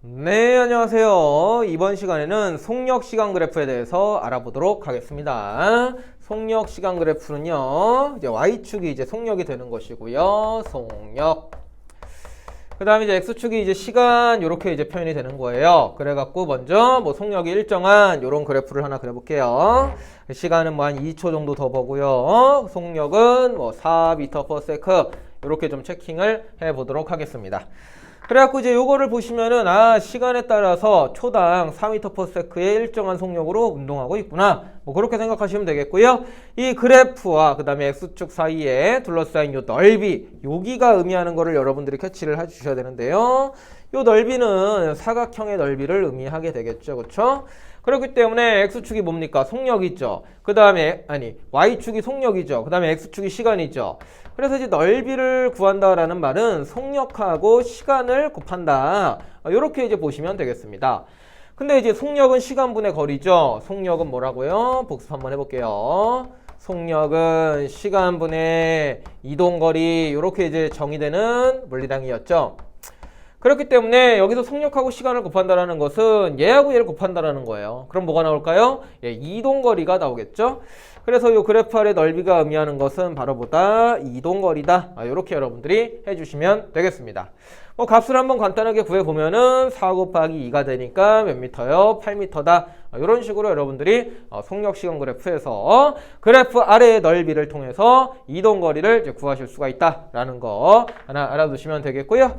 네, 안녕하세요. 이번 시간에는 속력 시간 그래프에 대해서 알아보도록 하겠습니다. 속력 시간 그래프는요, 이제 Y축이 이제 속력이 되는 것이고요. 속력. 그 다음에 이제 X축이 이제 시간, 요렇게 이제 표현이 되는 거예요. 그래갖고 먼저 뭐 속력이 일정한 요런 그래프를 하나 그려볼게요. 시간은 뭐 한 2초 정도 더 보고요. 속력은 뭐 4m/s, 요렇게 좀 체킹을 해보도록 하겠습니다. 그래갖고 이제 요거를 보시면은 시간에 따라서 초당 4m/s의 일정한 속력으로 운동하고 있구나, 뭐 그렇게 생각하시면 되겠고요. 이 그래프와 그 다음에 X축 사이에 둘러싸인 요 넓이, 여기가 의미하는 거를 여러분들이 캐치를 해주셔야 되는데요. 요 넓이는 사각형의 넓이를 의미하게 되겠죠, 그렇죠? 그렇기 때문에 X축이 뭡니까? 속력이죠. 그 다음에 Y축이 속력이죠. 그 다음에 X축이 시간이죠. 그래서 이제 넓이를 구한다라는 말은 속력하고 시간을 곱한다, 이렇게 이제 보시면 되겠습니다. 근데 이제 속력은 시간분의 거리죠. 속력은 뭐라고요? 복습 한번 해볼게요. 속력은 시간분의 이동거리, 이렇게 이제 정의되는 물리량이었죠. 그렇기 때문에 여기서 속력하고 시간을 곱한다라는 것은 얘하고 얘를 곱한다라는 거예요. 그럼 뭐가 나올까요? 이동거리가 나오겠죠? 그래서 이 그래프 아래 넓이가 의미하는 것은 바로 보다 이동거리다, 이렇게 여러분들이 해주시면 되겠습니다. 뭐 값을 한번 간단하게 구해보면은 4 곱하기 2가 되니까 몇 미터요? 8m다. 이런 식으로 여러분들이 속력시간 그래프에서 그래프 아래의 넓이를 통해서 이동거리를 이제 구하실 수가 있다라는 거 하나 알아두시면 되겠고요.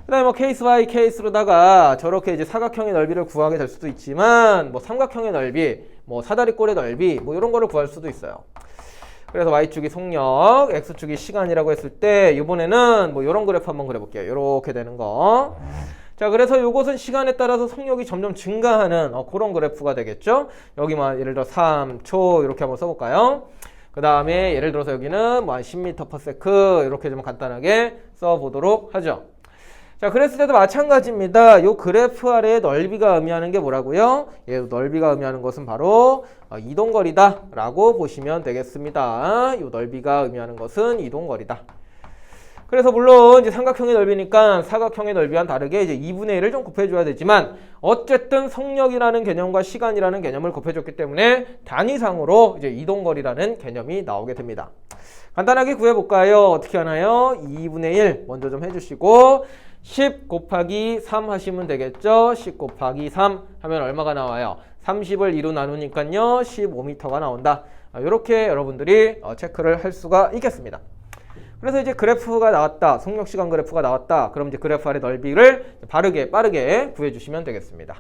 그 다음에 뭐 케이스 바이 케이스로다가 저렇게 이제 사각형의 넓이를 구하게 될 수도 있지만, 뭐 삼각형의 넓이, 뭐 사다리꼴의 넓이, 뭐 이런 거를 구할 수도 있어요. 그래서 Y축이 속력, X축이 시간이라고 했을 때 이번에는 뭐 이런 그래프 한번 그려볼게요. 이렇게 되는 거. 자, 그래서 이것은 시간에 따라서 속력이 점점 증가하는 그런 그래프가 되겠죠. 여기만 예를 들어 3초 이렇게 한번 써볼까요? 그 다음에 예를 들어서 여기는 뭐 한 10m/s 이렇게 좀 간단하게 써보도록 하죠. 자, 그랬을 때도 마찬가지입니다. 요 그래프 아래의 넓이가 의미하는 게 뭐라고요? 넓이가 의미하는 것은 바로 이동거리다 라고 보시면 되겠습니다. 요 넓이가 의미하는 것은 이동거리다. 그래서 물론 이제 삼각형의 넓이니까 사각형의 넓이와는 다르게 이제 2분의 1을 좀 곱해줘야 되지만, 어쨌든 속력이라는 개념과 시간이라는 개념을 곱해줬기 때문에 단위상으로 이제 이동거리라는 개념이 나오게 됩니다. 간단하게 구해볼까요? 어떻게 하나요? 2분의 1 먼저 좀 해주시고 10 곱하기 3 하시면 되겠죠. 10 곱하기 3 하면 얼마가 나와요? 30을 2로 나누니까요 15m가 나온다. 이렇게 여러분들이 체크를 할 수가 있겠습니다. 그래서 이제 그래프가 나왔다, 속력시간 그래프가 나왔다, 그럼 이제 그래프 아래 넓이를 빠르게 구해주시면 되겠습니다.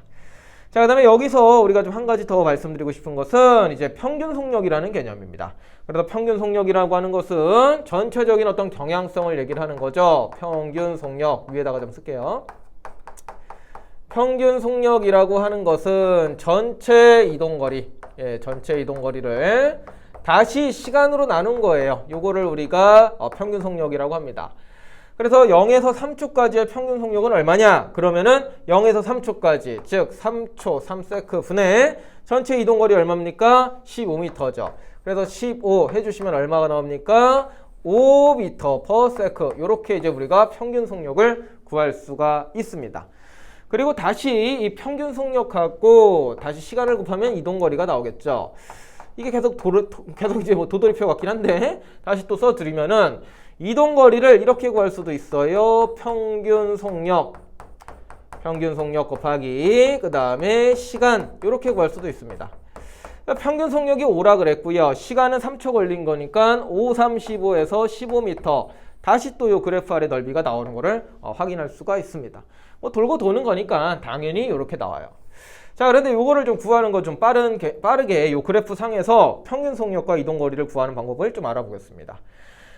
자, 그 다음에 여기서 우리가 좀 한 가지 더 말씀드리고 싶은 것은 이제 평균 속력이라는 개념입니다. 그래서 평균 속력이라고 하는 것은 전체적인 어떤 경향성을 얘기를 하는 거죠. 평균 속력, 위에다가 좀 쓸게요. 평균 속력이라고 하는 것은 전체 이동거리, 전체 이동거리를 다시 시간으로 나눈 거예요. 요거를 우리가 평균 속력이라고 합니다. 그래서 0에서 3초까지의 평균 속력은 얼마냐? 그러면은 0에서 3초까지, 즉 3초 3세크 분의 전체 이동거리 얼마입니까? 15m죠. 그래서 15 해주시면 얼마가 나옵니까? 5m/s. 이렇게 이제 우리가 평균 속력을 구할 수가 있습니다. 그리고 다시 이 평균 속력하고 다시 시간을 곱하면 이동거리가 나오겠죠. 이게 계속 이제 뭐 도돌이표 같긴 한데 다시 또 써드리면은 이동거리를 이렇게 구할 수도 있어요. 평균 속력 곱하기 그 다음에 시간, 이렇게 구할 수도 있습니다. 평균 속력이 5라 그랬고요. 시간은 3초 걸린 거니까 5, 35에서 15m. 다시 또 요 그래프 아래 넓이가 나오는 거를 확인할 수가 있습니다. 뭐 돌고 도는 거니까 당연히 이렇게 나와요. 자, 그런데 요거를 좀 구하는 거 좀 빠르게 요 그래프 상에서 평균 속력과 이동거리를 구하는 방법을 좀 알아보겠습니다.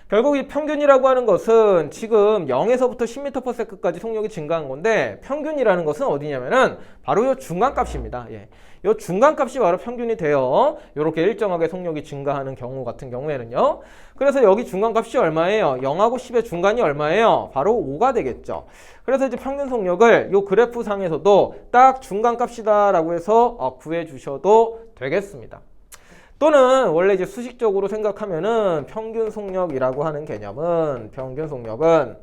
결국 이 평균이라고 하는 것은 지금 0에서부터 10m/s까지 속력이 증가한 건데, 평균이라는 것은 어디냐면은 바로 요 중간값입니다. 요 중간값이 바로 평균이 돼요. 요렇게 일정하게 속력이 증가하는 경우 같은 경우에는요. 그래서 여기 중간값이 얼마예요? 0하고 10의 중간이 얼마예요? 바로 5가 되겠죠. 그래서 이제 평균 속력을 요 그래프 상에서도 딱 중간값이다라고 해서 구해 주셔도 되겠습니다. 또는 원래 이제 수식적으로 생각하면은 평균 속력이라고 하는 개념은, 평균 속력은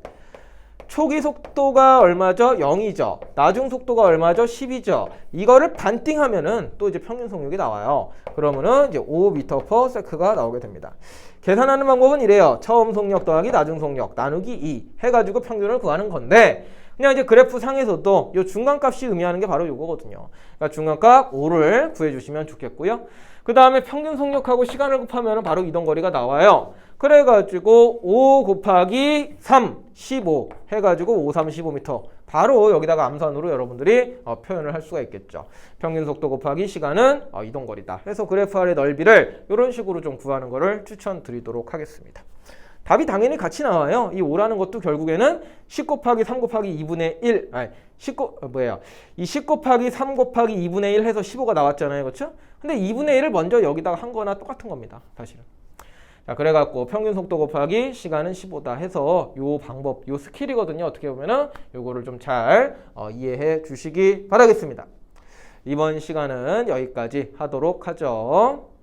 초기 속도가 얼마죠? 0이죠. 나중 속도가 얼마죠? 10이죠. 이거를 반띵하면은 또 이제 평균 속력이 나와요. 그러면은 이제 5m/s가 나오게 됩니다. 계산하는 방법은 이래요. 처음 속력 더하기 나중 속력 나누기 2 해가지고 평균을 구하는 건데, 그냥 이제 그래프 상에서도 이 중간값이 의미하는 게 바로 이거거든요. 그러니까 중간값 5를 구해주시면 좋겠고요. 그 다음에 평균 속력하고 시간을 곱하면 바로 이동거리가 나와요. 그래가지고 5 곱하기 3, 15 해가지고 5, 3, 15m. 바로 여기다가 암산으로 여러분들이 표현을 할 수가 있겠죠. 평균 속도 곱하기 시간은 이동거리다. 그래서 그래프 아래 넓이를 이런 식으로 좀 구하는 거를 추천드리도록 하겠습니다. 답이 당연히 같이 나와요. 이 5라는 것도 결국에는 10 곱하기 3 곱하기 2분의 1, 이 10 곱하기 3 곱하기 2분의 1 해서 15가 나왔잖아요. 그렇죠? 근데 2분의 1을 먼저 여기다가 한 거나 똑같은 겁니다. 사실은. 자, 그래갖고 평균 속도 곱하기 시간은 15다 해서 요 방법, 요 스킬이거든요. 어떻게 보면은 요거를 좀 잘 이해해 주시기 바라겠습니다. 이번 시간은 여기까지 하도록 하죠.